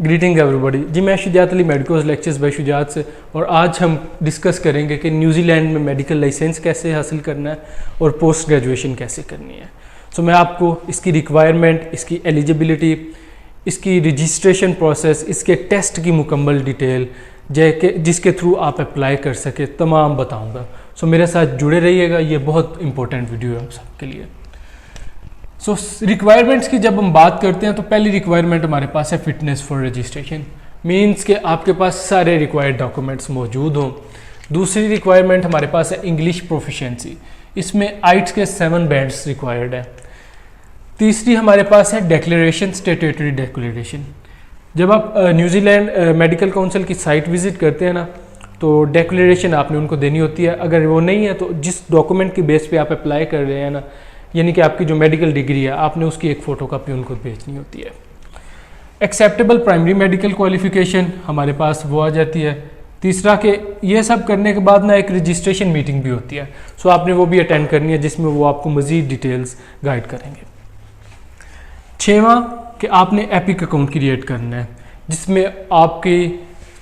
Greeting everybody जी, मैं Shujaat Ali medical lectures bye Shujaat से, और आज हम डिस्कस करेंगे कि न्यूजीलैंड में मेडिकल लाइसेंस कैसे हासिल करना है और पोस्ट ग्रेजुएशन कैसे करनी है। सो मैं आपको इसकी रिक्वायरमेंट, इसकी एलिजिबिलिटी, इसकी रजिस्ट्रेशन प्रोसेस, इसके टेस्ट की मुकम्मल डिटेल जिसके थ्रू आप अप्लाई कर सके तमाम बताऊँगा। सो मेरे साथ जुड़े रहिएगा, ये बहुत इंपॉर्टेंट वीडियो है आप सबके लिए। सो रिक्वायरमेंट्स की जब हम बात करते हैं तो पहली रिक्वायरमेंट हमारे पास है फिटनेस फॉर रजिस्ट्रेशन, मींस के आपके पास सारे रिक्वायर्ड डॉक्यूमेंट्स मौजूद हों। दूसरी रिक्वायरमेंट हमारे पास है इंग्लिश प्रोफिशिएंसी, इसमें आइट्स के 7 बैंड्स रिक्वायर्ड है। तीसरी हमारे पास है डिक्लेरेशन, स्टेट्यूटरी डिक्लेरेशन। जब आप न्यूजीलैंड मेडिकल काउंसिल की साइट विजिट करते हैं ना, तो डिक्लेरेशन आपने उनको देनी होती है। अगर वो नहीं है तो जिस डॉक्यूमेंट की बेस पे आप अप्लाई कर रहे हैं ना, यानी कि आपकी जो मेडिकल डिग्री है, आपने उसकी एक फ़ोटो कॉपी उनको भेजनी होती है। एक्सेप्टेबल प्राइमरी मेडिकल क्वालिफिकेशन हमारे पास वो आ जाती है। तीसरा कि ये सब करने के बाद ना एक रजिस्ट्रेशन मीटिंग भी होती है, सो आपने वो भी अटेंड करनी है, जिसमें वो आपको मज़ीद डिटेल्स गाइड करेंगे। 6वां कि आपने एपिक अकाउंट क्रिएट करना है, जिसमें आपकी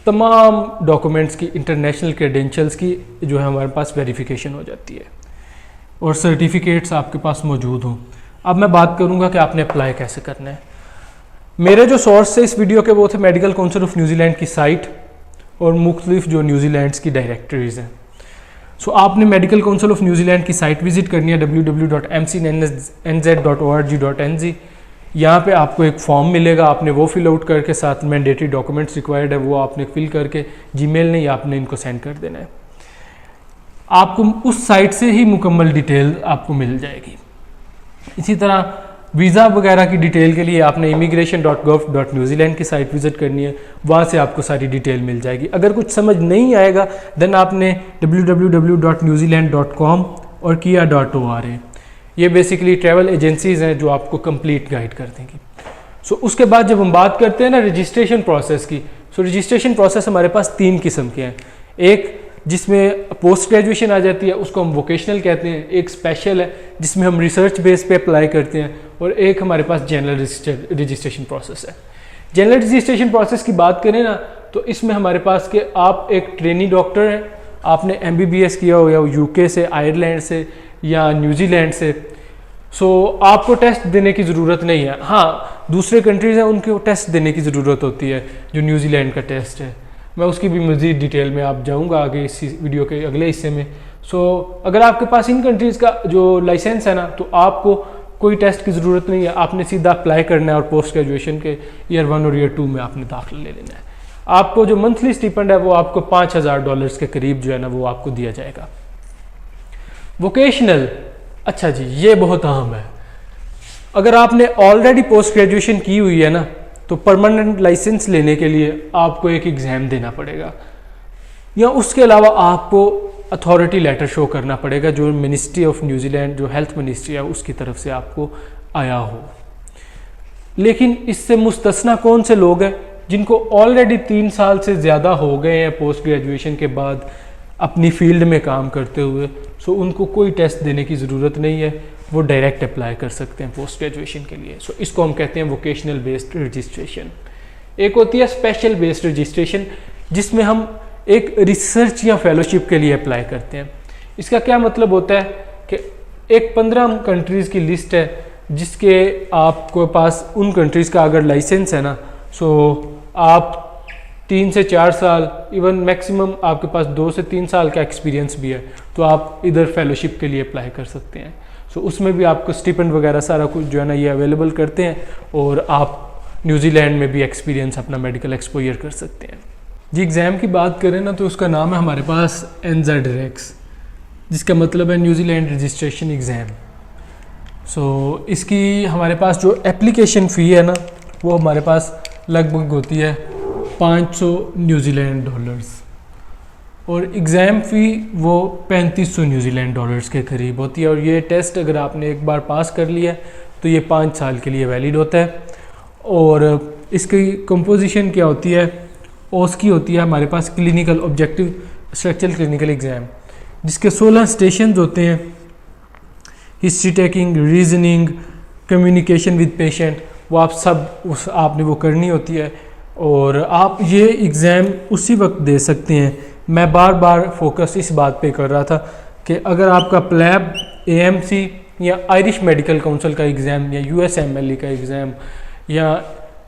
तमाम डॉक्यूमेंट्स की, इंटरनेशनल क्रेडेंशियल्स की जो है हमारे पास वेरिफिकेशन हो जाती है और सर्टिफिकेट्स आपके पास मौजूद हों। अब मैं बात करूंगा कि आपने अप्लाई कैसे करना है। मेरे जो सोर्स है इस वीडियो के वो थे मेडिकल काउंसिल ऑफ न्यूजीलैंड की साइट और मुख्तलिफ जो न्यूजीलैंड्स की डायरेक्टरीज हैं। सो आपने मेडिकल काउंसिल ऑफ न्यूजीलैंड की साइट विजिट करनी है www.mcnz.org.nz। यहाँ पे आपको एक फॉर्म मिलेगा, आपने वो फिल आउट करके साथ मैंडेटरी डॉक्यूमेंट्स रिक्वायर्ड है वो आपने फिल करके जीमेल नहीं आपने इनको सेंड कर देना है। आपको उस साइट से ही मुकम्मल डिटेल आपको मिल जाएगी। इसी तरह वीज़ा वगैरह की डिटेल के लिए आपने immigration.gov.newzealand की साइट विज़िट करनी है, वहाँ से आपको सारी डिटेल मिल जाएगी। अगर कुछ समझ नहीं आएगा देन आपने www.newzealand.com और kia.org, ये बेसिकली ट्रैवल एजेंसीज़ हैं जो आपको कंप्लीट गाइड कर देंगी। सो उसके बाद जब हम बात करते हैं ना रजिस्ट्रेशन प्रोसेस की, सो रजिस्ट्रेशन प्रोसेस हमारे पास 3 किस्म के हैं। एक जिसमें पोस्ट ग्रेजुएशन आ जाती है, उसको हम वोकेशनल कहते हैं। एक स्पेशल है जिसमें हम रिसर्च बेस पे अप्लाई करते हैं, और एक हमारे पास जनरल रजिस्ट्रेशन प्रोसेस है। जनरल रजिस्ट्रेशन प्रोसेस की बात करें ना, तो इसमें हमारे पास कि आप एक ट्रेनी डॉक्टर हैं, आपने MBBS किया हो या UK से, आयरलैंड से या न्यूजीलैंड से, सो आपको टेस्ट देने की ज़रूरत नहीं है। हाँ, दूसरे कंट्रीज़ हैं उनके टेस्ट देने की ज़रूरत होती है, जो न्यूजीलैंड का टेस्ट है। मैं उसकी भी मज़ीद डिटेल में आप जाऊंगा आगे इस वीडियो के अगले हिस्से में। सो अगर आपके पास इन कंट्रीज़ का जो लाइसेंस है ना, तो आपको कोई टेस्ट की ज़रूरत नहीं है, आपने सीधा अप्लाई करना है और पोस्ट ग्रेजुएशन के ईयर 1 और ईयर 2 में आपने दाखिला ले लेना है। आपको जो मंथली स्टिपेंड है वो आपको $5000 के करीब जो है ना वो आपको दिया जाएगा। वोकेशनल, अच्छा जी, ये बहुत अहम है। अगर आपने ऑलरेडी पोस्ट ग्रेजुएशन की हुई है ना, तो परमानेंट लाइसेंस लेने के लिए आपको एक एग्ज़ाम देना पड़ेगा, या उसके अलावा आपको अथॉरिटी लेटर शो करना पड़ेगा जो मिनिस्ट्री ऑफ न्यूजीलैंड, जो हेल्थ मिनिस्ट्री है, उसकी तरफ से आपको आया हो। लेकिन इससे मुस्तस्ना कौन से लोग हैं? जिनको ऑलरेडी 3 साल से ज़्यादा हो गए हैं पोस्ट ग्रेजुएशन के बाद अपनी फील्ड में काम करते हुए, सो उनको कोई टेस्ट देने की ज़रूरत नहीं है, वो डायरेक्ट अप्लाई कर सकते हैं पोस्ट ग्रेजुएशन के लिए। सो इसको हम कहते हैं वोकेशनल बेस्ड रजिस्ट्रेशन। एक होती है स्पेशल बेस्ड रजिस्ट्रेशन, जिसमें हम एक रिसर्च या फेलोशिप के लिए अप्लाई करते हैं। इसका क्या मतलब होता है कि एक 15 कंट्रीज़ की लिस्ट है, जिसके आपके पास उन कंट्रीज़ का अगर लाइसेंस है ना, सो आप 3 से 4 साल, इवन मैक्सिमम आपके पास 2 से 3 साल का एक्सपीरियंस भी है, तो आप इधर फेलोशिप के लिए अप्लाई कर सकते हैं। सो उसमें भी आपको स्टिपेंड वगैरह सारा कुछ जो है ना ये अवेलेबल करते हैं, और आप न्यूजीलैंड में भी एक्सपीरियंस अपना मेडिकल एक्सपोजर कर सकते हैं जी। एग्ज़ाम की बात करें ना, तो उसका नाम है हमारे पास NZREX, जिसका मतलब है न्यूजीलैंड रजिस्ट्रेशन एग्ज़ाम। सो इसकी हमारे पास जो एप्लीकेशन फ़ी है ना, वो हमारे पास लगभग होती है $500 न्यूजीलैंड, और एग्ज़ाम फ़ी वो $3500 न्यूजीलैंड के करीब होती है। और ये टेस्ट अगर आपने एक बार पास कर लिया तो ये 5 साल के लिए वैलिड होता है। और इसकी कंपोजिशन क्या होती है? OSCE होती है हमारे पास, clinical objective structural clinical exam, जिसके 16 स्टेशंस होते हैं। History taking, reasoning, communication with patient, वो आप सब आपने वो करनी होती है। और आप ये एग्ज़ाम उसी वक्त दे सकते हैं। मैं बार बार फोकस इस बात पे कर रहा था कि अगर आपका प्लैब, AMC या आयरिश मेडिकल काउंसिल का एग्ज़ाम या USMLE का एग्ज़ाम या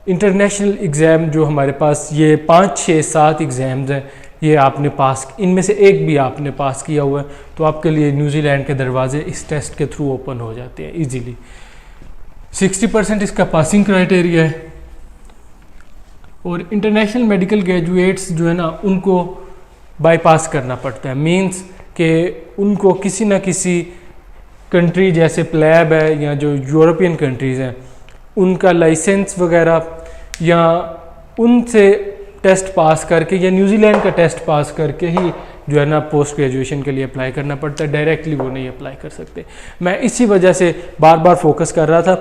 इंटरनेशनल एग्ज़ाम जो हमारे पास ये 5, 6, 7 एग्ज़ाम्स हैं, ये आपने पास, इनमें से एक भी आपने पास किया हुआ है तो आपके लिए न्यूजीलैंड के दरवाजे इस टेस्ट के थ्रू ओपन हो जाते हैं इजीली। 60% इसका पासिंग क्राइटेरिया है। और इंटरनेशनल मेडिकल ग्रेजुएट्स जो है ना, उनको बाईपास करना पड़ता है। मींस कि उनको किसी ना किसी कंट्री जैसे प्लैब है या जो यूरोपियन कंट्रीज़ हैं, उनका लाइसेंस वगैरह या उनसे टेस्ट पास करके या न्यूजीलैंड का टेस्ट पास करके ही जो है ना पोस्ट ग्रेजुएशन के लिए अप्लाई करना पड़ता है। डायरेक्टली वो नहीं अप्लाई कर सकते। मैं इसी वजह से बार बार फोकस कर रहा था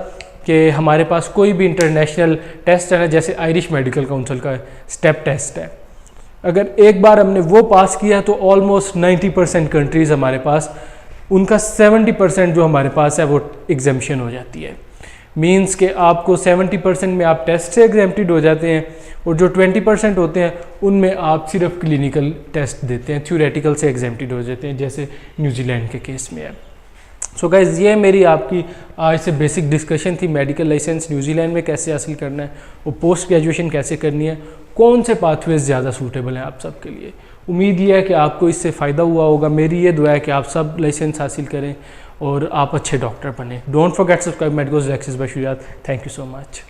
कि हमारे पास कोई भी इंटरनेशनल टेस्ट है ना, जैसे आयरिश मेडिकल काउंसिल का स्टेप टेस्ट है, अगर एक बार हमने वो पास किया तो ऑलमोस्ट 90% कंट्रीज़ हमारे पास, उनका 70% जो हमारे पास है वो एग्जेम्पशन हो जाती है। मींस कि आपको 70% में आप टेस्ट से एग्जेम्प्टेड हो जाते हैं और जो 20% होते हैं उनमें आप सिर्फ क्लिनिकल टेस्ट देते हैं, थ्योरेटिकल से एग्जेम्प्टेड हो जाते हैं, जैसे न्यूजीलैंड के केस में है। सो गाइज, ये मेरी आपकी आज से बेसिक डिस्कशन थी। मेडिकल लाइसेंस न्यूजीलैंड में कैसे हासिल करना है, वो पोस्ट ग्रेजुएशन कैसे करनी है, कौन से पाथवेज ज़्यादा सूटेबल हैं आप सब के लिए। उम्मीद ये है कि आपको इससे फ़ायदा हुआ होगा। मेरी ये दुआ है कि आप सब लाइसेंस हासिल करें और आप अच्छे डॉक्टर बने। Don't forget subscribe medical access by Shujat. Thank you so much.